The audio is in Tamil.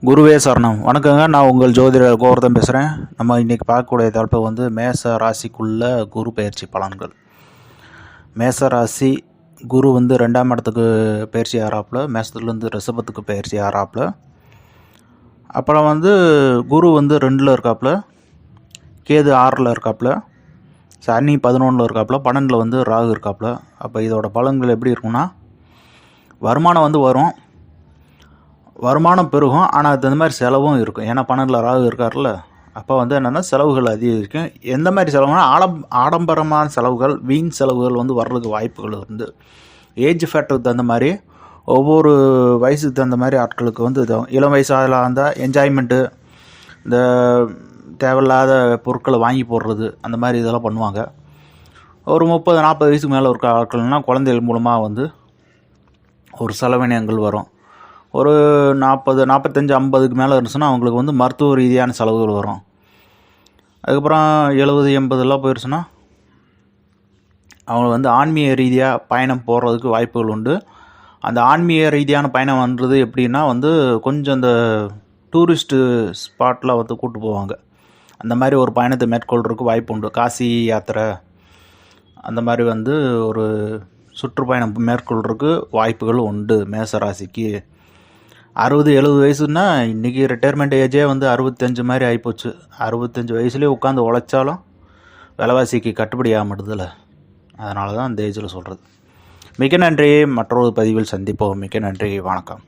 குருவே சரணம். வணக்கங்க. நான் உங்கள் ஜோதிடர் கோவர்தன் பேசுகிறேன். நம்ம இன்றைக்கி பார்க்கக்கூடிய தலைப்பு வந்து மேச ராசிக்குள்ள குரு பயிற்சி பலன்கள். மேச ராசி குரு வந்து 2ஆம் இடத்துக்கு பயிற்சி ஆகிறாப்புல, மேசத்துலேருந்து ரிஷபத்துக்கு பயிற்சி ஆகிறாப்புல. அப்புறம் வந்து குரு வந்து 2ல் இருக்காப்புல, கேது 6ல் இருக்காப்புல, சனி 11ல் இருக்காப்புல, 12ல் வந்து ராகு இருக்காப்புல. அப்போ இதோட பலன்கள் எப்படி இருக்குன்னா, வருமானம் வந்து வரும், வருமானம் பெருகும். ஆனால் அது தகுந்த மாதிரி செலவும் இருக்கும். ஏன்னா 12ல் ராகு இருக்கார்ல, அப்போ வந்து என்னென்னா செலவுகள் அதிகரிக்கும். எந்த மாதிரி செலவுனா ஆடம்பரமான செலவுகள், வீண் செலவுகள் வந்து வர்றதுக்கு வாய்ப்புகள் வந்து ஏஜ் ஃபேக்டருக்கு தகுந்த மாதிரி, ஒவ்வொரு வயசுக்கு தகுந்த மாதிரி ஆட்களுக்கு வந்து இளம் வயசாக இருந்தால் என்ஜாய்மெண்ட்டு, இந்த தேவையில்லாத பொருட்களை வாங்கி போடுறது, அந்த மாதிரி இதெல்லாம் பண்ணுவாங்க. ஒரு 30-40 வயசுக்கு மேலே இருக்க ஆட்கள்னால் குழந்தைகள் மூலமாக வந்து ஒரு செலவினங்கள் வரும். ஒரு 40-45-50க்கு மேலே இருந்துச்சுன்னா அவங்களுக்கு வந்து மருத்துவ ரீதியான செலவுகள் வரும். அதுக்கப்புறம் 70-80 போயிடுச்சுன்னா அவங்க வந்து ஆன்மீக ரீதியாக பயணம் போடுறதுக்கு வாய்ப்புகள் உண்டு. அந்த ஆன்மீக ரீதியான பயணம் பண்ணுறது எப்படின்னா வந்து கொஞ்சம் இந்த டூரிஸ்ட்டு ஸ்பாட்டில் வந்து கூப்பிட்டு போவாங்க. அந்த மாதிரி ஒரு பயணத்தை மேற்கொள்கிறதுக்கு வாய்ப்பு உண்டு. காசி யாத்திரை அந்த மாதிரி வந்து ஒரு சுற்றுப்பயணம் மேற்கொள்கிறதுக்கு வாய்ப்புகள் உண்டு. மேசராசிக்கு 60-70 வயசுன்னா இன்றைக்கி ரிட்டையர்மெண்ட் ஏஜே வந்து 65 மாதிரி ஆகிப்போச்சு. 65 வயசுலேயே உட்காந்து உழைச்சாலும் விலைவாசிக்கு கட்டுப்படி ஆக மாட்டுதில்ல. அதனால தான் அந்த ஏஜில் சொல்கிறது. மிக்க நன்றி. மற்றொரு பதிவில் சந்திப்போம். மிக்க நன்றி. வணக்கம்.